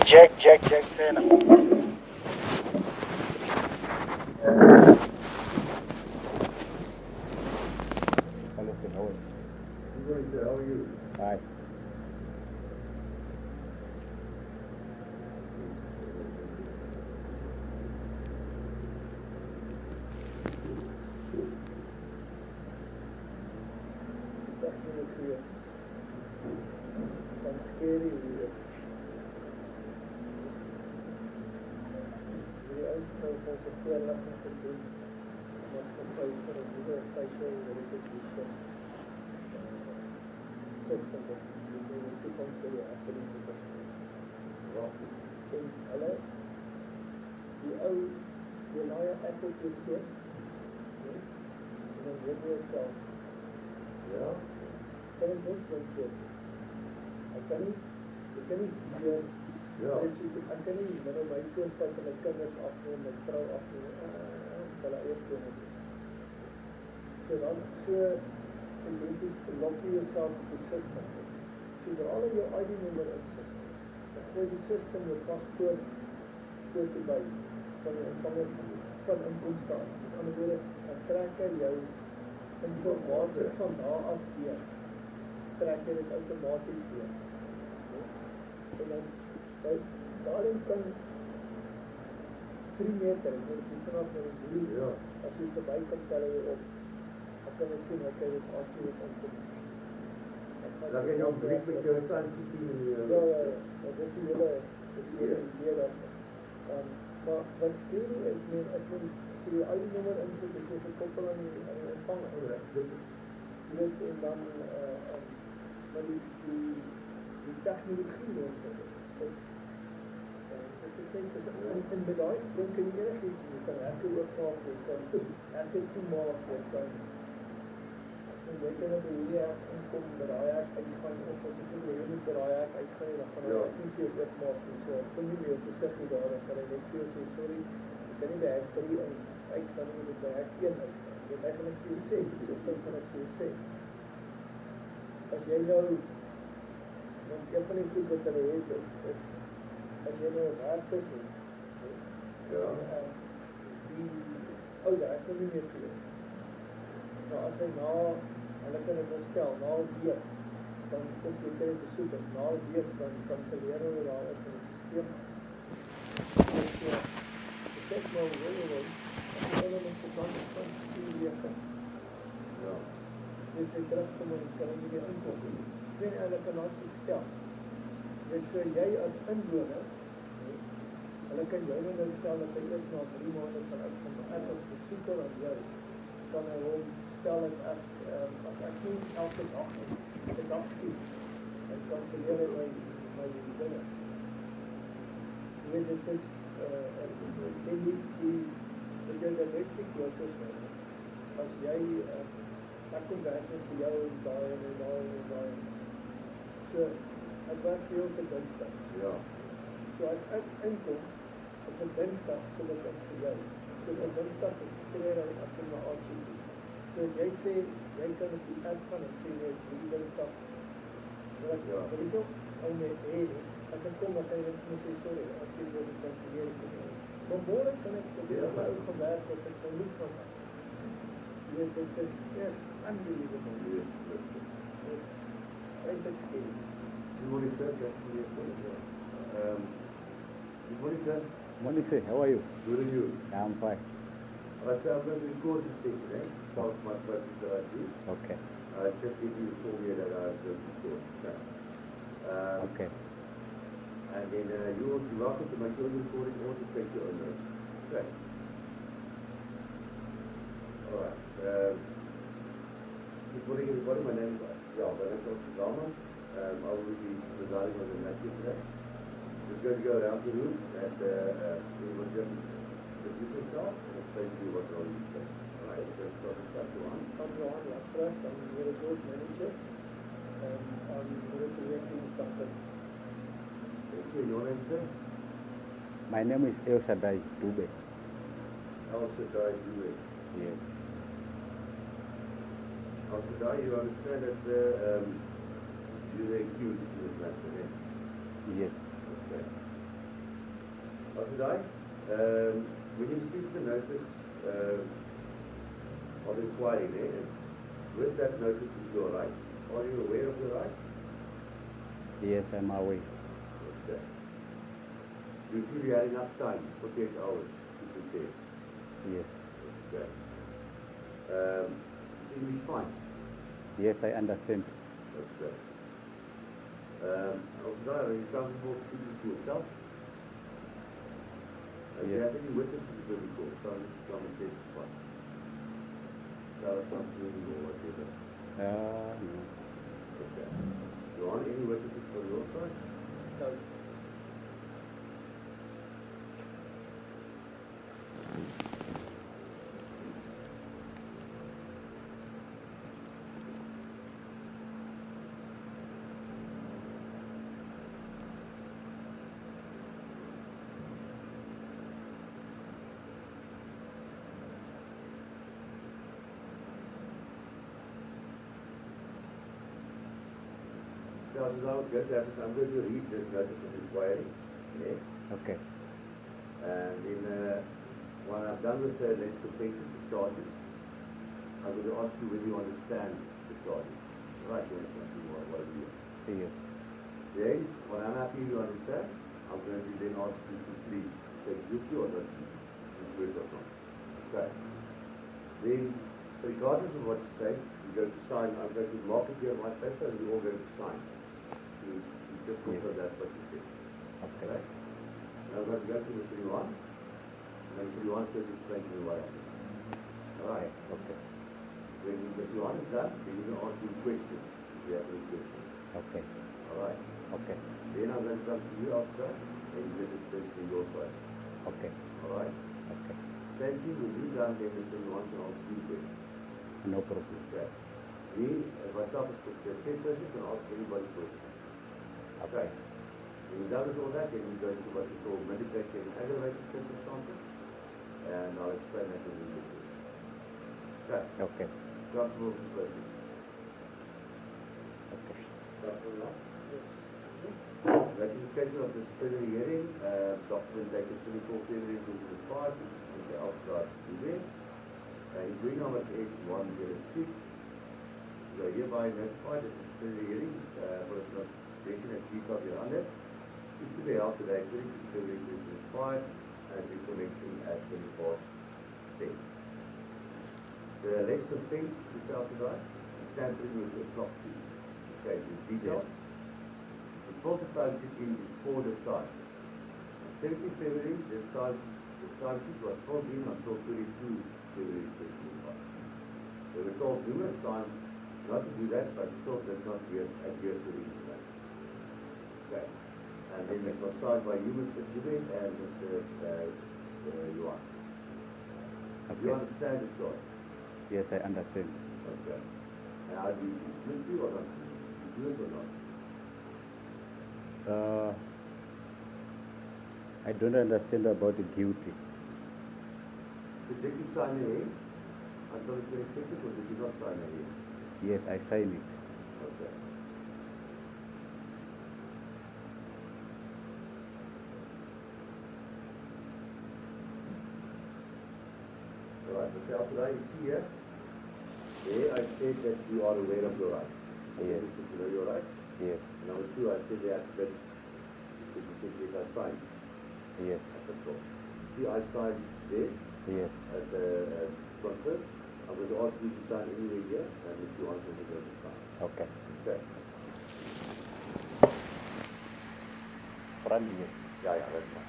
Jack, tena. Hello, sir. How are you? I'm going to how are you? Hi. Van scary weer. Die uitval van sy voorligging gedoen. Was gevouw vir een moeder facial recognition system. Die in die toekomst vir die academie moeder. En hulle, die nieuwe Apple PC, en dan weet jy self. Ja? Kan ek dit doen? Ek kan nie hier, Ja. ek kan nie middel my voorstel my kinders afneem, my vrou afneem, hulle eers doen het. So dan lock jy jouself op die system. Sodra al jou ID-nummer insit, dan gooi die system jou paspoort te by, van inkomste af. Met ander woorde, dan trek hy jou informatie van daar af weer. Trek jy dit automatisch weer. En dan, daarin kan 3 meter, ek weet nie vanaf met die doel, Ja. as jy voorbij kan tel jy op, dan kan ek sien, ek het afgeweer om Dan kan jy ook brief met jou standje zien en Ja, dat is die hele idee daarvan. Maar wat scary is, ek moet die oude nummer inzet, is jy gekoppel aan die ontvanger. Jy weet, en dan, maar die technologie nodig is, en met die ding kan jy enig iets, jy kan hekke oorvaak, jy kan hekke toemaak, jy kan, en jy kan op die hek inkom, met die hek uitgaan, of as ek nie moet met die hek uitgaan, dan gaan hy nie veel oormaak, en so, ek kom nie meer gesig nie daar, dan gaan hy net veel sê, sorry, ek kan nie by hek 3 uitgaan, nie moet by hek 1 uitgaan, dit eigenlijk veel sê, dit kan ek veel sê. As jy nou, want een van die goed wat hulle het is as jy nou werk is, Ja. die oude, ek kan nie meer veel. Maar as hy hulle kan het stel, na een week, dan kom jy kan het besoek, en na een week, dan kanselleer hulle daar is in die systeem. En so, ek maar wil jy wil, as jy hulle met verband is van 4 weke, Ja. dit jy terugkom en kan nie meer inkom. Ek weet hulle kan ons iets stel. Dit so jy as inwoner, hulle kan jou nou stel dat hy eers na 3 maande van uitkom, maar ek as besoeker aan jou, kan hy hom stel dat ek, as ek nie elke dag nie, ek dag skiet, en kan verleer my dinge. Jy weet, dit is, en die domestic workers, as jy, ek kom werk met vir jou en daai, so, ek werk vir jou op 'n dinsdag. Ja. So as ek inkom op 'n dinsdag, kom ek in vir jou. So op 'n dinsdag is skree ek in my RTP. So jy sê, jy kan op die app gaan en sê jy die dinsdag. Maar ek weet ook, ou met as ek kom, dan kan jy net sê, sorry, as jy wil die kanselleer ek nie. Maar môre kan ek probeer op my ou gaan werk, as ek kan nie van werk. Jy weet, dit is eerst unbelievable. It's eindelijk scary. Good morning, sir. Yes, good morning, sir. Good morning, sir. Morning, sir. How are you? Good and you? I'm fine. Alright, so I'm going to record this thing today. About my questions that I do. Okay. Just if you told me that I was going to record. Okay. And then you're welcome to make your own recording or to take your own notes. Okay. Alright. Good morning, everybody. My name is Dr. Zalma. I will be presiding over the lecture today. We're going to go around the room and everyone just introduce themselves and explain to you what role you play. Alright, so let's start with Dr. Johan. I'm Johan Laspreth, I'm the resort manager, and I'm representing Dr. Thank you. Your name, sir? My name is El Shaddai Dube. El Shaddai Dube. Yes. El Shaddai, you understand that you're the accused in this matter, eh? Yes. Okay. Asudai, when you receive the notice of inquiry there, with that notice is your right. Are you aware of your right? Yes, I'm away. Okay. Do you feel you had enough time, 48 hours, to prepare? Yes. Okay. English fine? Yes, I understand. That's great. Asudai, are you comfortable speaking to yourself? Do you Yes. have any witnesses to the court? Come and testify. Tell us something or whatever. No. Okay. You want any witnesses from your side? No. So I'm going to read this notice of inquiry. Okay. Okay. And then when I'm done with the next offences, the charges, I'm going to ask you whether you understand the charges. Right, you understand what it is. Yes. Then, when I'm happy you understand, I'm going to then ask you to plead. Say guilty or not guilty. Good or not. Okay. Then, regardless of what you say, you go to sign. I'm going to mark it here on my paper and we're all going to sign. You just confirm that's what you said. Okay. Okay? Now I'm going to go to Mr. Yuan. And then Mr. Yuan says explain to me what happened. Alright. Okay. When Mr. Yuan is done, then you're going to ask him questions. If you have any questions. Okay. Alright. Okay. Then I'm going to come to you after and you get it from your side. Okay. Alright? Okay. Same thing when you done, then Mr. Yuan can ask you questions. No problem. Okay. Me, myself, as the same person, can ask anybody questions. Okay. When you're done with all that, then we go into what we call mitigating and aggravated circumstances. And I'll explain that in a little bit. Okay. Okay. Comfortable with the question? Okay. Comfortable now? Yes. Ratification of disciplinary hearing, document dated 24 February 2005, Mr. Alfred Dube. In Green Numbers S106, you are hereby notified that the disciplinary hearing for the prosecution at detail hereunder is to be held today, 26 February 2005, and in connection at 10:10. The next offence, Mr. Alfred, is tampering with the property. Okay, in detail. The filter time in is 4 this time. On 17 February, the time sheet was filled in until 22 February 2005. They were told numerous times not to do that, but still did not adhere to the information. Okay. And then it was signed by you, Mr. Dube, and Mr. Yuan. Do you Okay. understand the story? Yes, I understand. Okay. Now, do you guilty or not? Do you do it or not? I don't understand about the guilty. So did you sign it until the 22nd, or did you not sign it? Yes, I sign it. Okay. Alright, Mr. Alfred, you see here, there I said that you are aware of your rights. Yes. You said you know your rights. Yes. Number 2, I said that you said yes, I signed. Yes. That's all. See, I signed there Yes. at the confirm. I'm going to ask you to sign anywhere here, and if you want to, we're going to sign. Okay. Okay. Front yes. Yeah, that's fine.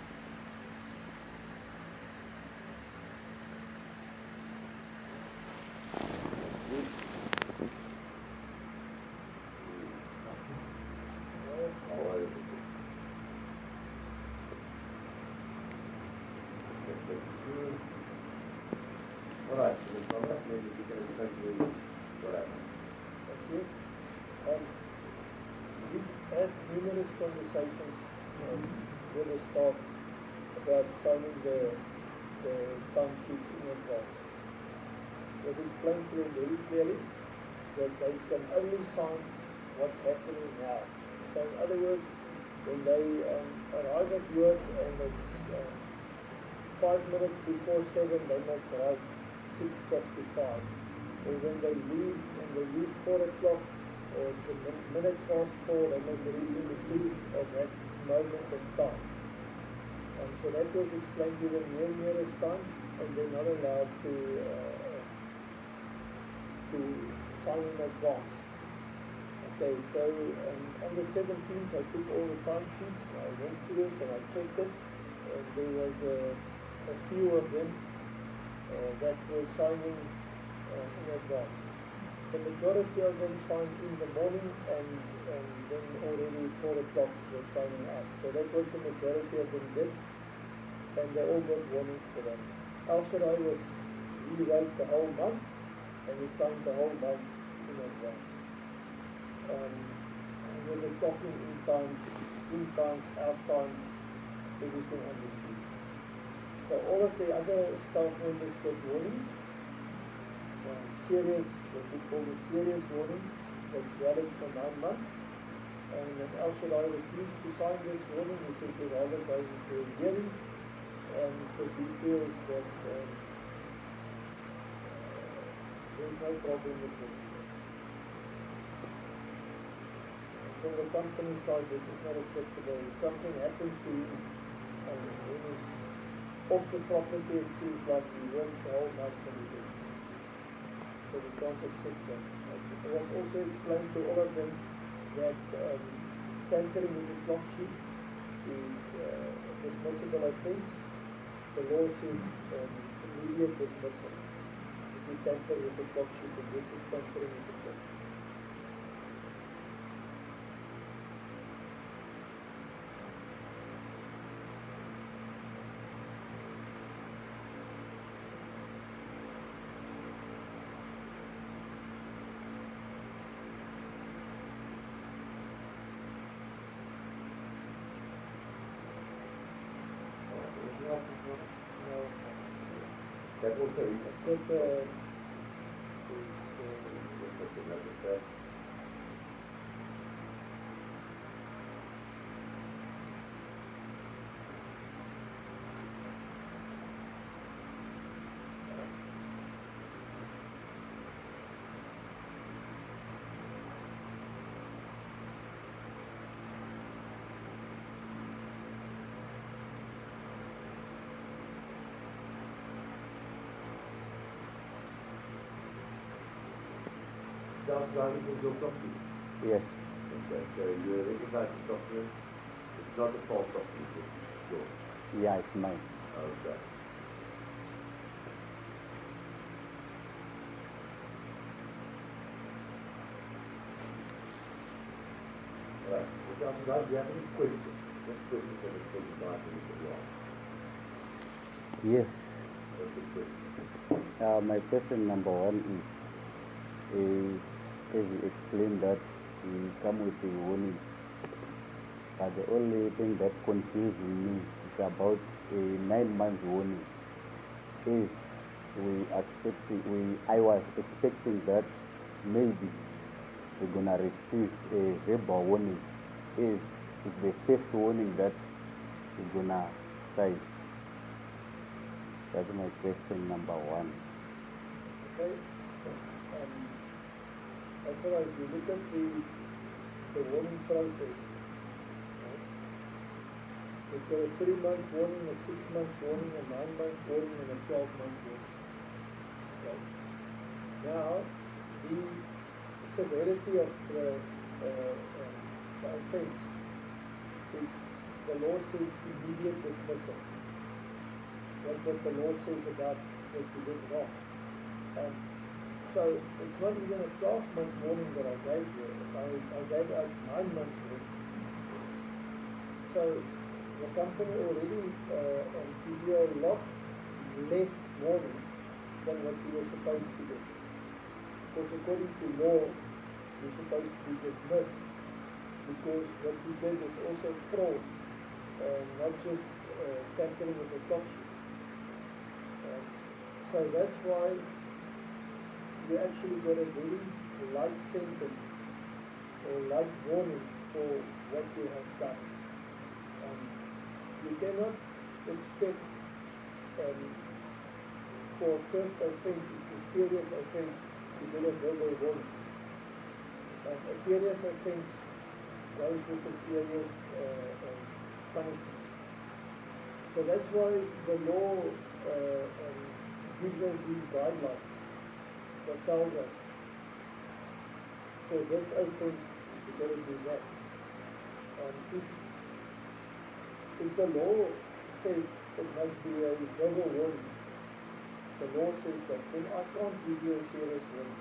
Alright, so the product, maybe we can explain to you what happened. Okay. We've had numerous conversations with the staff about signing the time sheets in advance. We've explained to them very clearly that they can only sign what's happening now. So in other words, when they arrive at work and it's 5 minutes before 7 they must write 6:55. Or when they leave 4 o'clock, or it's a minute past 4, they must read in between of that moment of time. So that was explained to them numerous times, and they're not allowed to sign in advance. Okay, so on the 17th I took all the time sheets, and I went through it and I checked it, and there was a few of them that were signing in advance. The majority of them signed in the morning, and then already 4 o'clock was signing out. So that was the majority of them did, and they all got warnings for that. Al-Sharai he wrote the whole month, and he signed the whole month in advance. And with the clocking in times, out times, everything understood. So all of the other staff members got warnings, serious, what we call the serious warnings, that's valid for 9 months. And when Al-Sharai refused to sign this warning, he said he'd rather go into a hearing, and because he feels that there's no problem with this. From the company side, this is not acceptable. If something happens to him, and when he's off the property, it seems like he worked the whole month and he didn't. So we can't accept that. I have also explained to all of them that tampering with the clock sheet is a dismissible offence. The law says immediate dismissal. If you tamper with the clock sheet, and this is tampering with the clock sheet. That also is self-driving is your property. Yes. Okay, so you recognize the software. It's not a false software, it's yours. Yeah, it's mine. Okay. Alright, well, Dr. do you have any questions? What questions have you taken by from the law? Yes. What's the question? My question number 1 is, as you explained that we come with a warning, but the only thing that confuses me is about a 9-month warning. Is I was expecting that maybe we're gonna receive a verbal warning. Is the first warning that we're gonna sign? That's my question number 1. Okay? As far as you look at the warning process, right? We've got a 3-month warning, a 6-month warning, a 9-month warning, and a 12-month warning. Okay? Now, the severity of the offense is, the law says immediate dismissal. That's what the law says about what you did wrong. So it's not even a 12-month warning that I gave you. I gave out 9 months warning. So the company already gave you a lot less warning than what you were supposed to do. Because according to law, you're supposed to be dismissed, because what you did is also fraud, not just tampering with the clock sheet. So that's why you actually got a very light sentence or light warning for what you have done. You cannot expect for first offense, it's a serious offense, to get a verbal warning. A serious offense goes with a serious punishment. So that's why the law gives us these guidelines that tells us for this offense you got to do that. If the law says it must be a verbal warning, the law says that, then I can't give you a serious warning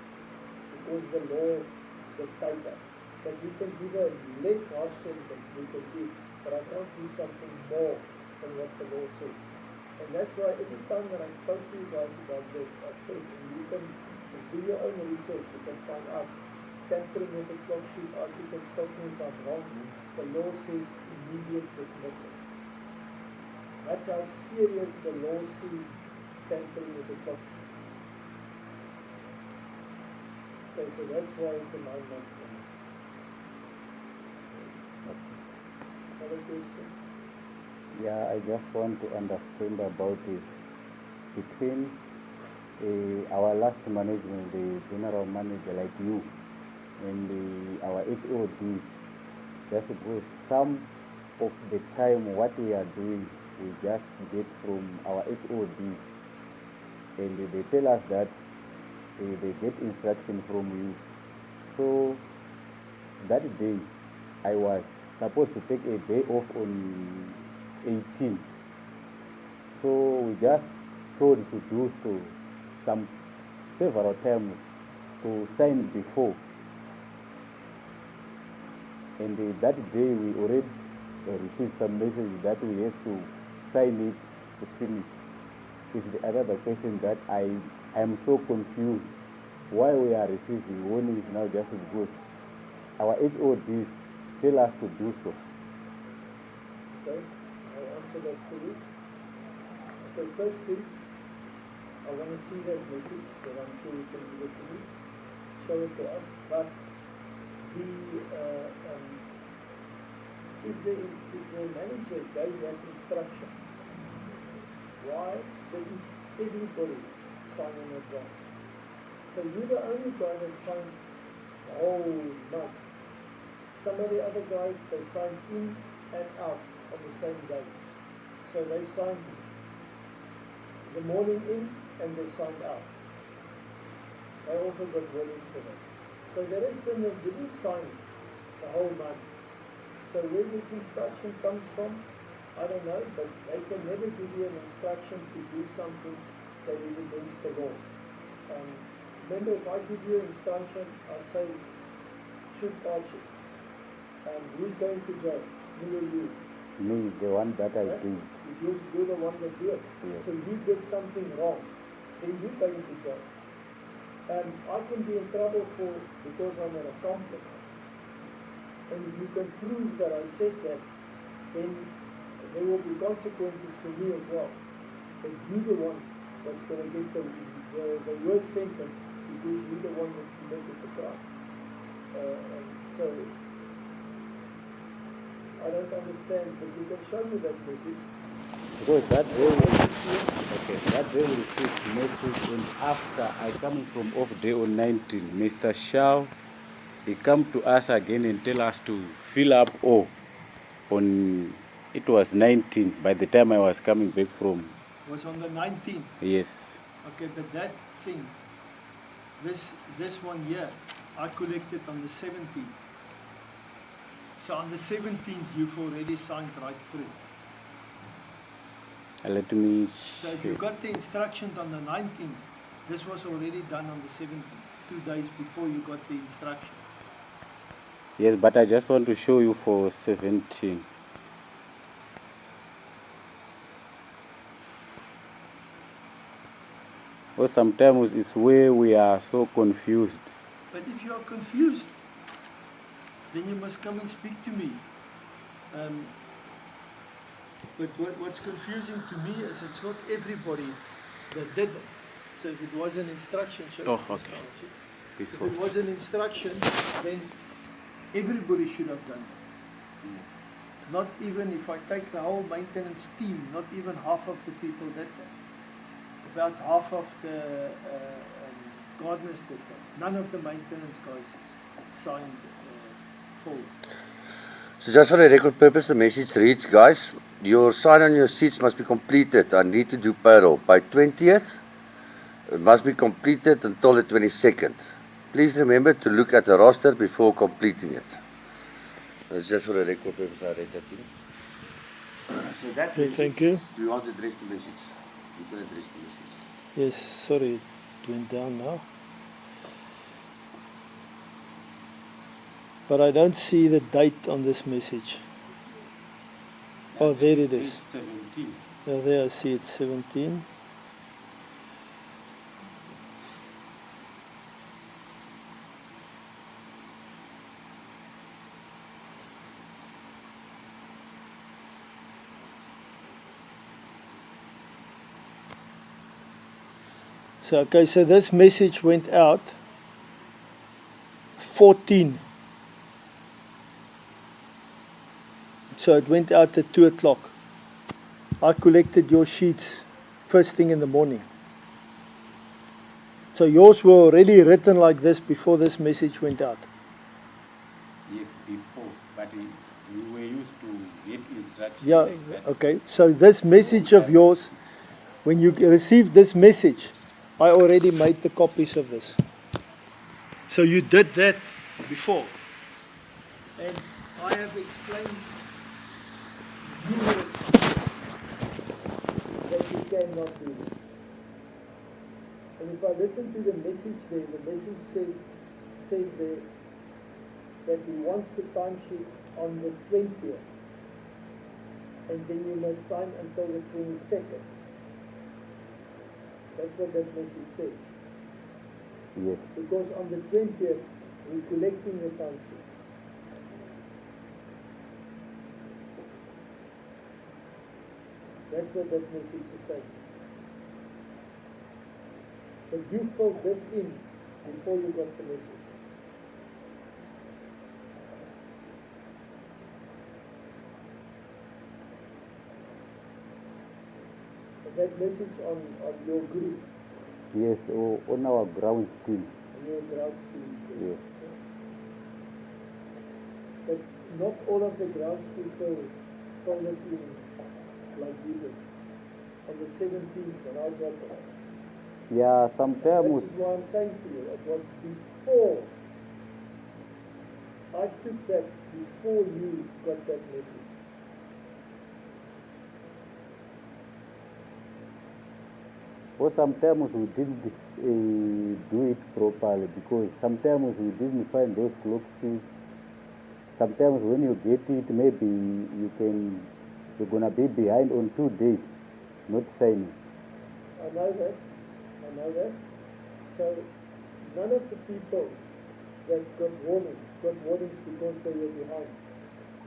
because the law dictates that. But we can give a less harsh sentence, we can give, but I can't do something more than what the law says. And that's why every time that I spoke to you guys about this, I said, you can do your own research, you can find out, tampering with the clock sheet out, you can stop me if I'm wrong. The law says immediate dismissal. That's how serious the law sees tampering with the clock sheet. Okay, so that's why it's a 9-month term. Another question? Yeah, I just want to understand about it. Between our last management, the general manager like you, and our HODs, just because some of the time what we are doing, we just get from our HODs, and they tell us that they get instruction from you. So that day, I was supposed to take a day off on 18. So we just told to do so several times to sign before. And that day we already received some message that we have to sign it to finish. This is the other question that I am so confused why we are receiving warnings now just because our HODs tell us to do so. Okay, I'll answer that for you. So firstly, I want to see that message, but I'm sure you can give it to me, show it to us. But if the manager gave that instruction, why didn't everybody sign in advance? So you're the only guy that signed the whole month. Some of the other guys, they signed in and out on the same day. So they signed the morning in and they signed out. They also got warnings for that. So the rest of them didn't sign the whole month. So where this instruction comes from, I don't know, but they can never give you an instruction to do something that is against the law. Remember, if I give you an instruction, I say, shoot Archie. Who's going to jail? Me or you? Me, the one that I do. You're the one that do it. Yes. So you did something wrong, then you're going to jail. I can be in trouble because I'm an accomplice. And if you can prove that I said that, then there will be consequences for me as well. But you're the one that's going to get the worst sentence because you're the one that committed the crime. So I don't understand, but you can show me that message. Because that day we received message, and after I coming from off day on 19, Mr. Shaw, he come to us again and tell us to fill up all on, it was 19 by the time I was coming back from. It was on the 19th? Yes. Okay, but that thing, this one here, I collected on the 17th. So on the 17th, you've already signed right through. Let me So if you got the instructions on the 19th, this was already done on the 17th, 2 days before you got the instruction. Yes, but I just want to show you for 17. Well, sometimes it's where we are so confused. But if you are confused, then you must come and speak to me. But what's confusing to me is it's not everybody that did it. So if it was an instruction, This if one. it was an instruction, then everybody should have done it. not even if I take the whole maintenance team, not even half of the people that, about half of the gardeners did that. None of the maintenance guys signed full. So just for the record purpose, the message reads, guys, your sign on your seats must be completed. I need to do payroll by 20th. It must be completed until the 22nd. Please remember to look at the roster before completing it. That's just for the record purpose. I read that in. So that Okay, message, thank you. Do you want to address the message? You can address the message. Yes, sorry, it went down now. But I don't see the date on this message. Oh, there it is. 17. Yeah, there I see it's 17. So, okay, so this message went out 14. So it went out at 2 o'clock. I collected your sheets first thing in the morning. So yours were already written like this before this message went out. Yes, before, but we were used to get instructions Yeah, like that. okay. So this message of yours, when you received this message, I already made the copies of this. So you did that before. And I have explained numerous times that you cannot do this. And if I listen to the message there, the message says there that he wants the timesheet on the 20th. And then you must sign until the 22nd. That's what that message says. Yes. Because on the 20th, we're collecting the timesheet. That's what that message is saying. But you filled this in before you got the message. That message on your group, Yes, on our ground team. on your ground team. Yes. But not all of the ground people filled it in like you did. On the 17th when I got it. Yeah, This sometimes. is what I'm saying to you. It was before. I took that before you got that message. Or sometimes we didn't do it properly because sometimes we didn't find those clock sheets. Sometimes when you get it, maybe you're gonna be behind on 2 days, not signing. I know that. So none of the people that got warnings because they were behind.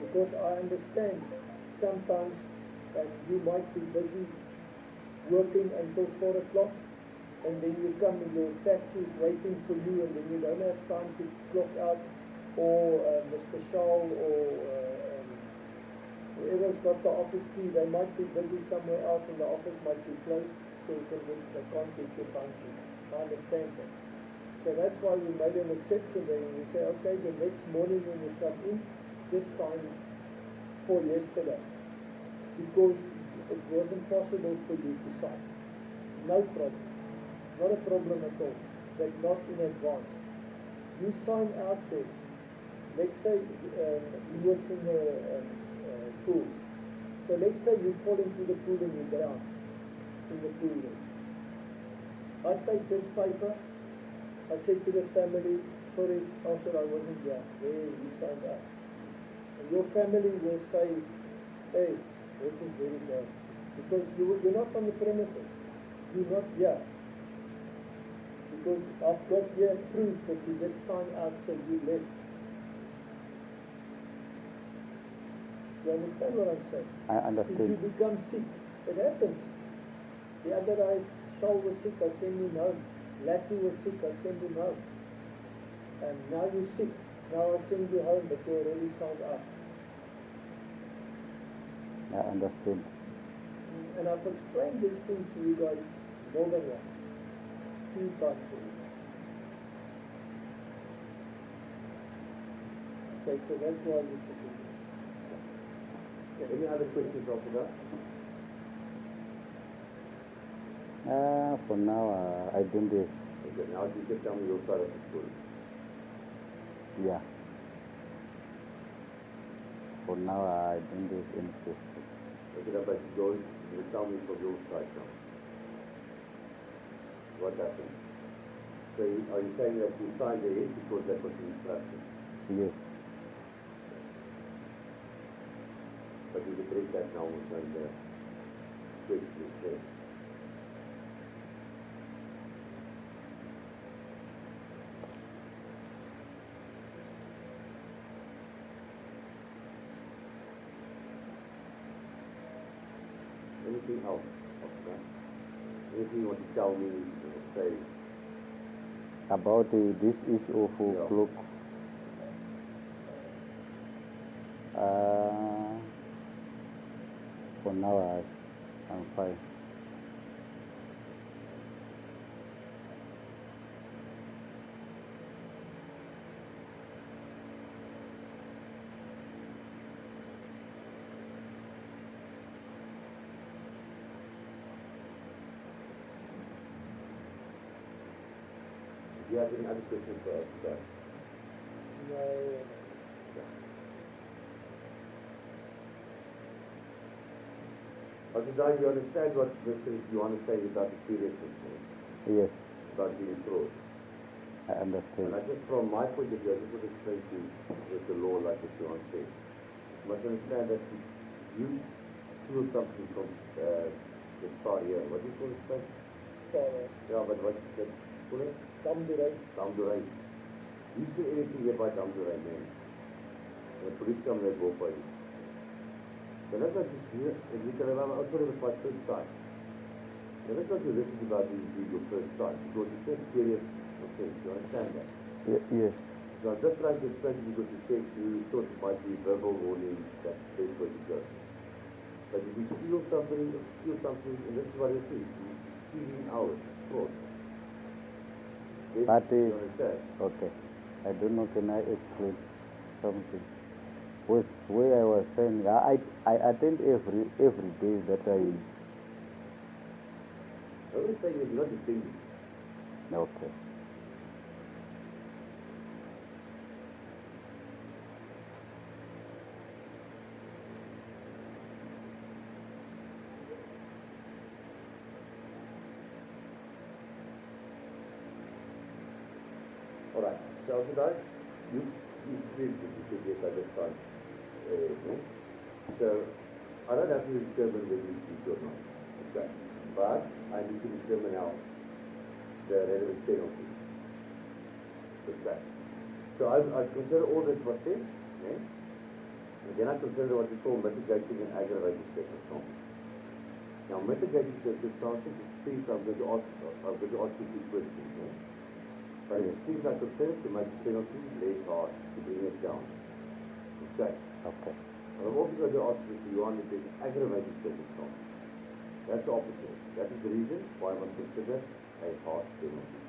Because I understand sometimes that you might be busy working until 4 o'clock, and then you come and your taxi is waiting for you, and then you don't have time to clock out, or Mr. Shaw or whoever's got the office key, they might be busy somewhere else and the office might be closed, so you can they can't get your time sheet. I understand that. So that's why we made an exception there, and we say, okay, the next morning when you come in, just sign for yesterday, because it wasn't possible for you to sign. No problem. Not a problem at all. But not in advance. You sign out there. Let's say you work in the pool. So let's say you fall into the pool and you drown in the pool there. I take this paper. I said to the family, sorry, after I wasn't here. There, you signed out. And your family will say, hey, this is very bad. Because you're not on the premises. You're not here. Because I've got here proof that you did sign out, so you left. You understand what I'm saying? I If understand. you become sick, it happens. The other day, Shaw was sick, I send him home. Lassie was sick, I send him home. And now you're sick. Now I send you home, but you already signed out. I understand. And I've explained these things to you guys more than once, few times already. Okay, so that's why this is here. Any other questions after that? For now, I don't have. Okay, now you can tell me your side of the story. Yeah. For now, I don't have any questions. Okay, now, but George, you tell me from your side now. What happened? So are you saying that you signed the aid because that was the instruction? Yes. But you can break that now and switch to the Anything else? Okay. Anything you want to tell me, say? About this issue of Yeah. clock. For now, I'm fine. Do you have any other questions for us, sir? No, Does you understand what Mr. Johannes is saying about the seriousness Yes, about being fraud? I understand. And I just, from my point of view, I just want to explain to you with the law like what Johan said. You must understand that if you steal something from the star here, what do you call it, sir? sorry. Yeah, but what is that? Call it? Damdurai. You steal anything here by Damdurai, man. And the police come and they go for you. So that's what you hear, and you can remember, I thought it was my first time. Now that's what you listen about being your first time, because it's not serious offense, you understand that? Yes. So I'm just trying to explain to you because you said you thought it might be verbal warning, that's the best way to go. But if you steal something, and this is what it is, you're stealing hours, fraud. Yes, But, you understand? Okay. I don't know, can I explain something? With where I was saying, I attend every day that I. I always say you're not defending. Okay. Alright, so guys, you said yes, I just signed. No? So, I don't have to determine whether you speak or not. Okay. But I need to determine now the relevant penalty. Okay. So I consider all that was said, okay? And then I consider what we call mitigating and aggravating circumstances. Now, mitigating circumstances is things I'm going to ask you two questions, okay? But it's things I consider to make the penalty less hard, to bring it down. Okay. Okay. And I'm also going to ask Mr. Johan if there's aggravated circumstances. That's the opposite. That is the reason why I must consider a harsh penalty.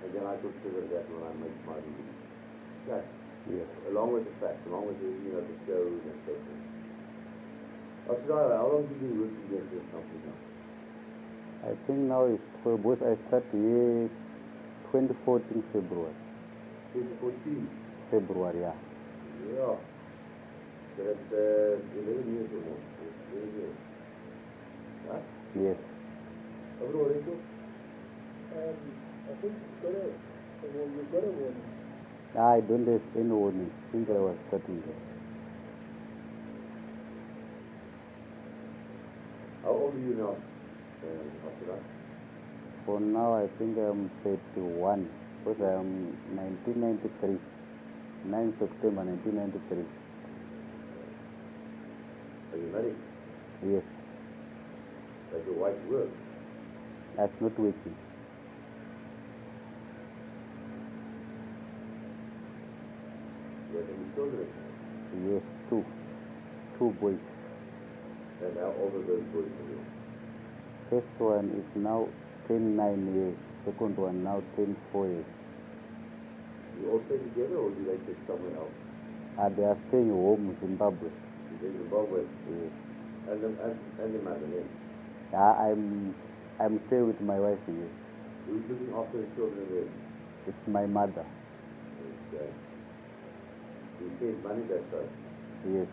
And then I consider that when I make my review. Okay. Yes. Along with the facts, along with the, the shows and so forth. How long have you been working against this company now? I think now it's for both. I started here 2014 February. 2014. February, yeah. Yeah. So that's 11 years or more. 11 years. Huh? Yes. Overall, Rico? I think you've got a warning. I don't have any warning since I was starting there. How old are you now, after that? For now, I think I'm 31 because I'm 1993. 9 September 1993. Are you married? Yes. Does your wife work? That's not working. You have any children? Yes, two boys. And how old are those boys for you? First one is now 9 years. Second one now 4 years. You all stay together or do they stay somewhere else? They are staying home in Zimbabwe. You in Zimbabwe? Yes. And your mother, then? I'm staying with my wife here. Who's looking after the children then? It's my mother. Okay. You send money that side? Yes.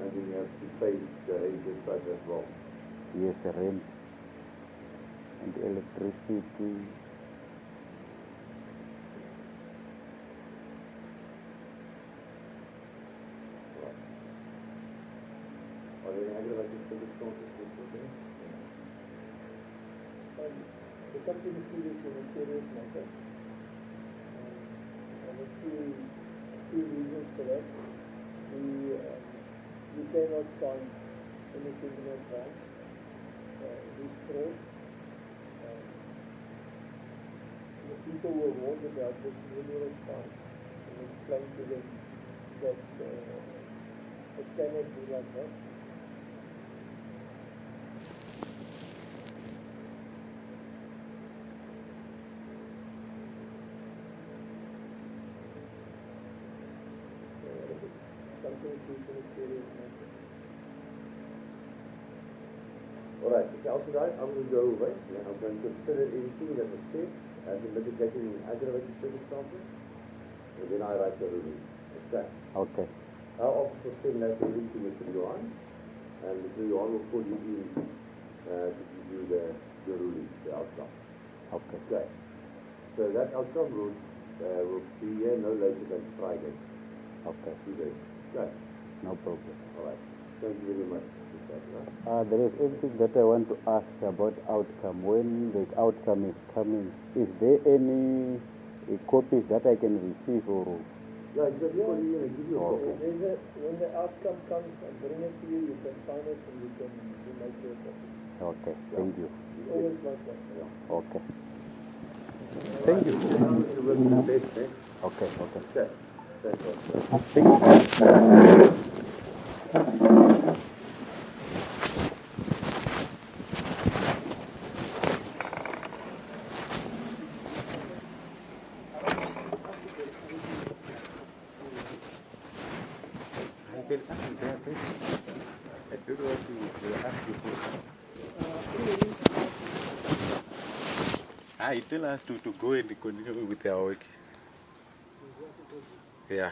And then you have to pay the rent side as well. Yes, rent and electricity. Are there any aggravated circumstances with children? The company serious in a serious matter. And a few reasons for that. We cannot sign anything in advance. This fraud. The people were warned about this numerous times and explained to them that it cannot be like that. Something is a serious matter. Alright, so after that, I'm going to go away. I'm going to consider everything that was said as a mitigating aggravated circumstances. And then I write the ruling. Okay. Okay. Our officer will send that ruling to Mr. Johan. And Mr. Johan will call you in to give you the ruling, the outcome. Okay. Okay. So that outcome will be here no later than Friday. Okay. 2 days. Okay. No problem. Alright. Thank you very much. There is anything that I want to ask about outcome. When the outcome is coming, is there any copies that I can receive or? Yeah, just call you and give you a copy. When the outcome comes and bring it to you, you can sign it and you can make your copy. Okay, thank you. It's always like that. Okay. Thank you. You will do the best, eh? Okay, okay. Okay. Thank you. Thank you. He tell us to go and continue with our work. Yeah.